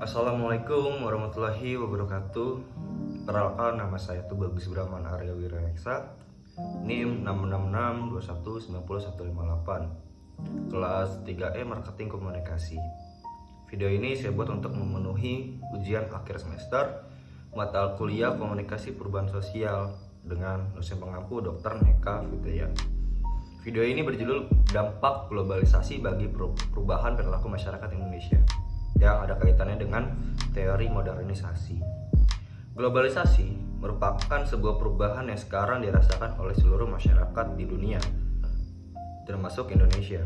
Assalamualaikum warahmatullahi wabarakatuh. Perkenalkan, nama saya Bagus Brahman Arya Wiraksa, NIM 66621901158, kelas 3E Marketing Komunikasi. Video ini saya buat untuk memenuhi ujian akhir semester mata kuliah Komunikasi Perubahan Sosial dengan dosen pengampu Dr. Neka Fitria. Video ini berjudul Dampak Globalisasi bagi Perubahan Perilaku Masyarakat Indonesia, yang ada kaitannya dengan teori modernisasi. Globalisasi merupakan sebuah perubahan yang sekarang dirasakan oleh seluruh masyarakat di dunia, termasuk Indonesia.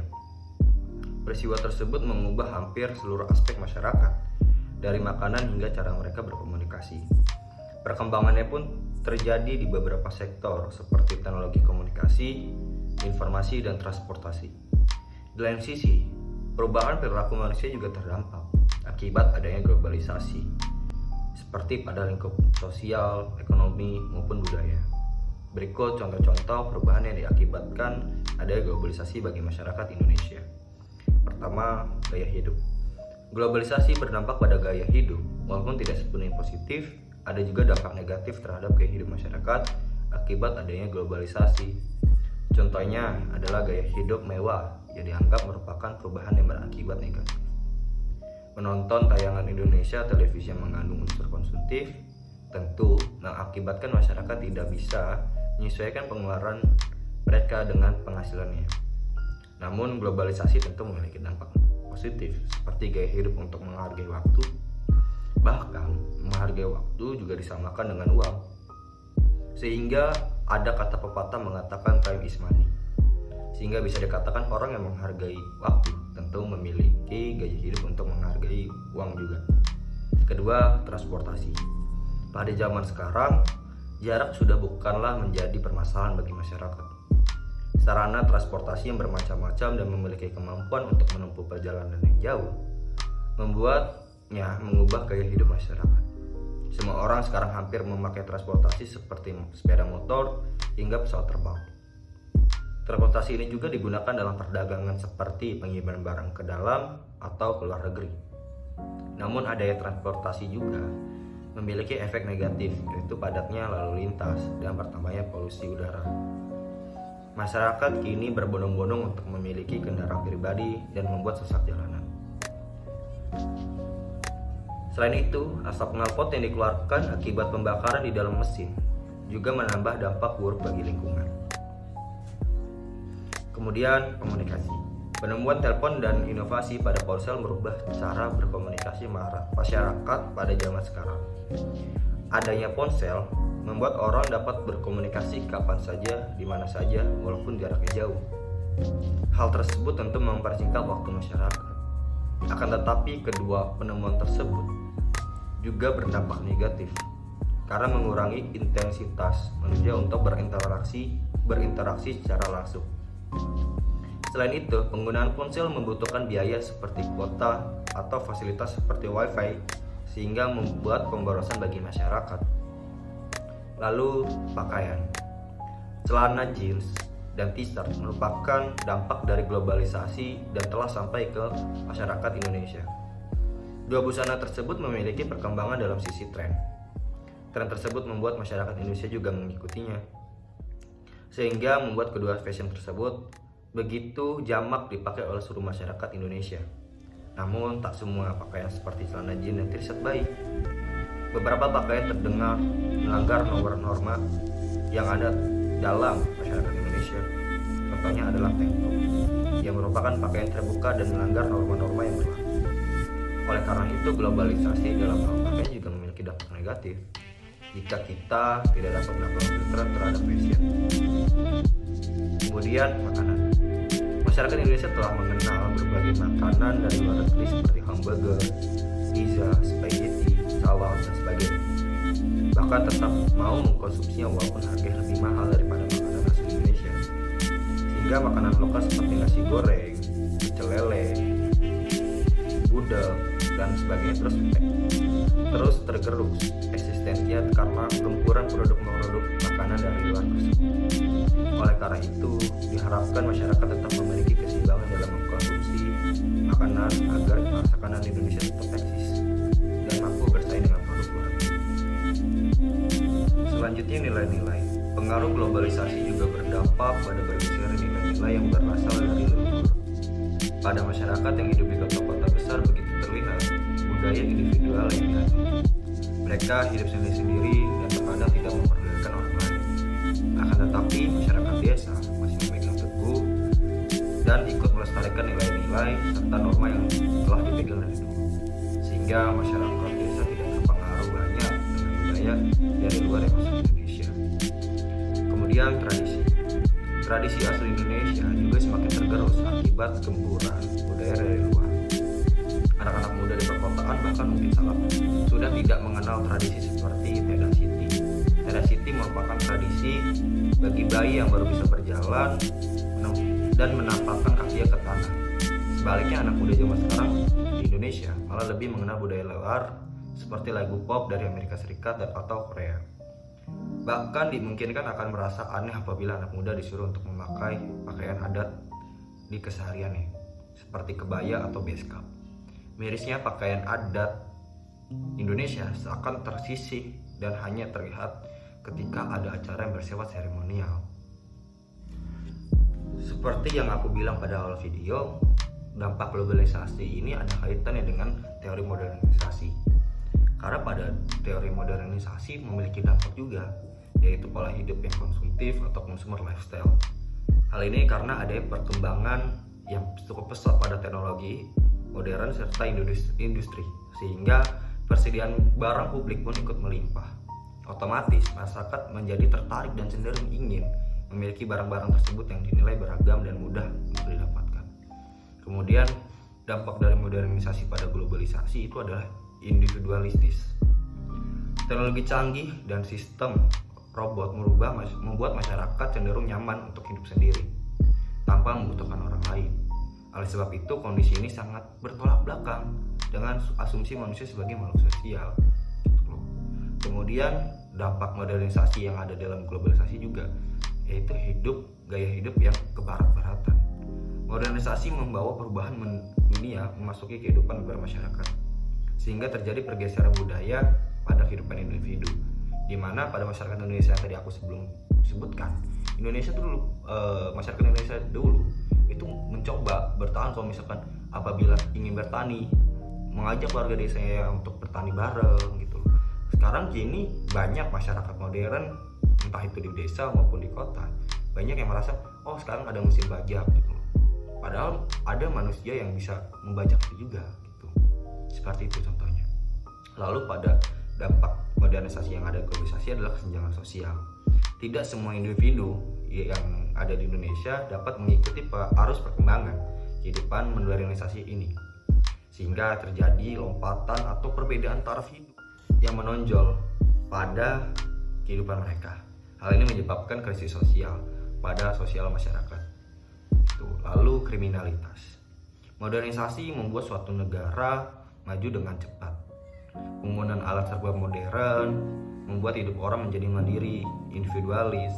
Peristiwa tersebut mengubah hampir seluruh aspek masyarakat, dari makanan hingga cara mereka berkomunikasi. Perkembangannya pun terjadi di beberapa sektor seperti teknologi komunikasi, informasi, dan transportasi. Di lain sisi, perubahan perilaku manusia juga terdampak akibat adanya globalisasi, seperti pada lingkup sosial, ekonomi, maupun budaya. Berikut contoh-contoh perubahan yang diakibatkan adanya globalisasi bagi masyarakat Indonesia. Pertama, gaya hidup. Globalisasi berdampak pada gaya hidup, walaupun tidak sepenuhnya positif, ada juga dampak negatif terhadap gaya hidup masyarakat akibat adanya globalisasi. Contohnya adalah gaya hidup mewah yang dianggap merupakan perubahan yang berakibat negatif. Menonton tayangan Indonesia televisi yang mengandung unsur konsumtif tentu mengakibatkan masyarakat tidak bisa menyesuaikan pengeluaran mereka dengan penghasilannya. Namun globalisasi tentu memiliki dampak positif seperti gaya hidup untuk menghargai waktu. Bahkan menghargai waktu juga disamakan dengan uang. Sehingga ada kata pepatah mengatakan time is money. Sehingga bisa dikatakan orang yang menghargai waktu tentu memiliki gaya hidup untuk menghargai uang juga. Kedua, transportasi. Pada zaman sekarang, jarak sudah bukanlah menjadi permasalahan bagi masyarakat. Sarana transportasi yang bermacam-macam dan memiliki kemampuan untuk menempuh perjalanan yang jauh membuatnya mengubah gaya hidup masyarakat. Semua orang sekarang hampir memakai transportasi seperti sepeda motor hingga pesawat terbang. Transportasi ini juga digunakan dalam perdagangan seperti pengiriman barang ke dalam atau ke luar negeri. Namun adanya transportasi juga memiliki efek negatif, yaitu padatnya lalu lintas dan bertambahnya polusi udara. Masyarakat kini berbondong-bondong untuk memiliki kendaraan pribadi dan membuat sesak jalanan. Selain itu, asap knalpot yang dikeluarkan akibat pembakaran di dalam mesin juga menambah dampak buruk bagi lingkungan. Kemudian, komunikasi. Penemuan telepon dan inovasi pada ponsel merubah cara berkomunikasi masyarakat pada zaman sekarang. Adanya ponsel membuat orang dapat berkomunikasi kapan saja, di mana saja, walaupun jaraknya jauh. Hal tersebut tentu mempersingkat waktu masyarakat. Akan tetapi, kedua penemuan tersebut juga berdampak negatif karena mengurangi intensitas manusia untuk berinteraksi secara langsung. Selain itu, penggunaan ponsel membutuhkan biaya seperti kuota atau fasilitas seperti wifi sehingga membuat pemborosan bagi masyarakat. Lalu, pakaian. Celana jeans dan t-shirt merupakan dampak dari globalisasi dan telah sampai ke masyarakat Indonesia. Dua busana tersebut memiliki perkembangan dalam sisi tren. Tren tersebut membuat masyarakat Indonesia juga mengikutinya, sehingga membuat kedua fashion tersebut begitu jamak dipakai oleh seluruh masyarakat Indonesia. Namun tak semua pakaian seperti celana jeans dan t-shirt baik. Beberapa pakaian terdengar melanggar norma yang ada dalam masyarakat Indonesia. Contohnya adalah tank top, yang merupakan pakaian terbuka dan melanggar norma-norma yang berlaku. Oleh karena itu, globalisasi dalam hal pakaian juga memiliki dampak negatif jika kita tidak dapat melakukan filter terhadap fashion. Kemudian, makanan. Masyarakat Indonesia telah mengenal berbagai makanan dari luar negeri seperti hamburger, pizza, spaghetti, salad, dan sebagainya. Bahkan tetap mau mengkonsumsinya walaupun harganya lebih mahal daripada makanan asli Indonesia. Sehingga makanan lokal seperti nasi goreng, pecel lele, gudeg, dan sebagainya terus tergerus eksistensinya karena gempuran produk-produk makanan dari luar tersebut. Oleh karena itu, diharapkan masyarakat tetap memiliki keseimbangan dalam mengkonsumsi makanan agar makanan Indonesia tetap eksis. globalisasi juga berdampak pada bergeser nilai-nilai yang berasal dari leluhur. Pada masyarakat yang hidup di kota-kota besar begitu terlihat budaya individual yang dominan. Mereka hidup sendiri-sendiri dan terkadang tidak memperdulikan orang lain. Akan tetapi masyarakat desa masih memegang teguh dan ikut melestarikan nilai-nilai serta norma yang telah dipegang dari dulu. Sehingga masyarakat desa tidak terpengaruh banyak dengan budaya dari luar yang masuk Indonesia. Kemudian tradisi asli Indonesia juga semakin tergerus akibat gemburan budaya dari luar. Anak-anak muda di perkotaan bahkan mungkin sudah tidak mengenal tradisi seperti Teda Siti. Teda Siti merupakan tradisi bagi bayi yang baru bisa berjalan dan menampakkan kakinya ke tanah. Sebaliknya anak muda zaman sekarang di Indonesia malah lebih mengenal budaya luar seperti lagu pop dari Amerika Serikat dan atau Korea. Bahkan dimungkinkan akan merasa aneh apabila anak muda disuruh untuk memakai pakaian adat di kesehariannya, seperti kebaya atau beskap. Mirisnya pakaian adat Indonesia seakan tersisih dan hanya terlihat ketika ada acara yang bersifat seremonial. Seperti yang aku bilang pada awal video, dampak globalisasi ini ada kaitannya dengan teori modernisasi. Karena pada teori modernisasi memiliki dampak juga, yaitu pola hidup yang konsumtif atau consumer lifestyle. Hal ini karena ada perkembangan yang cukup pesat pada teknologi modern serta industri, sehingga persediaan barang publik pun ikut melimpah. Otomatis masyarakat menjadi tertarik dan cenderung ingin memiliki barang-barang tersebut yang dinilai beragam dan mudah untuk didapatkan. Kemudian dampak dari modernisasi pada globalisasi itu adalah individualistis. Teknologi canggih dan sistem robot membuat masyarakat cenderung nyaman untuk hidup sendiri tanpa membutuhkan orang lain. Oleh sebab itu kondisi ini sangat bertolak belakang dengan asumsi manusia sebagai makhluk sosial. Kemudian dampak modernisasi yang ada dalam globalisasi juga, yaitu gaya hidup yang kebarat-baratan. Modernisasi membawa perubahan dunia memasuki kehidupan bermasyarakat, sehingga terjadi pergeseran budaya pada kehidupan individu, di mana pada masyarakat Indonesia yang tadi aku sebutkan, masyarakat Indonesia dulu itu mencoba bertahan kalau misalkan apabila ingin bertani, mengajak warga desanya untuk bertani bareng gitu. Sekarang kini banyak masyarakat modern, entah itu di desa maupun di kota, banyak yang merasa sekarang ada mesin bajak gitu. Padahal ada manusia yang bisa membajak itu juga gitu. Seperti itu contohnya. Lalu pada dampak modernisasi yang ada globalisasi adalah kesenjangan sosial. Tidak semua individu yang ada di Indonesia dapat mengikuti arus perkembangan kehidupan modernisasi ini, sehingga terjadi lompatan atau perbedaan taraf hidup yang menonjol pada kehidupan mereka. Hal ini menyebabkan krisis sosial pada sosial masyarakat. Lalu kriminalitas. Modernisasi membuat suatu negara maju dengan cepat. Penggunaan alat serba modern membuat hidup orang menjadi mandiri, individualis,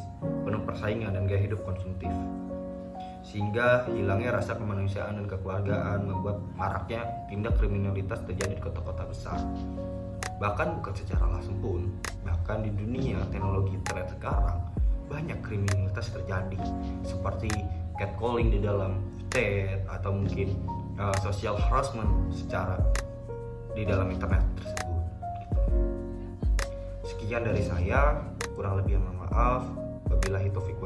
penuh persaingan dan gaya hidup konsumtif. Sehingga hilangnya rasa kemanusiaan dan kekeluargaan, membuat maraknya tindak kriminalitas terjadi di kota-kota besar. Bahkan bukan secara langsung pun, bahkan di dunia teknologi internet sekarang banyak kriminalitas terjadi, seperti catcalling di dalam chat atau mungkin social harassment secara di dalam internet tersebut gitu. Sekian dari saya, kurang lebih mohon maaf. Wabillahi taufiq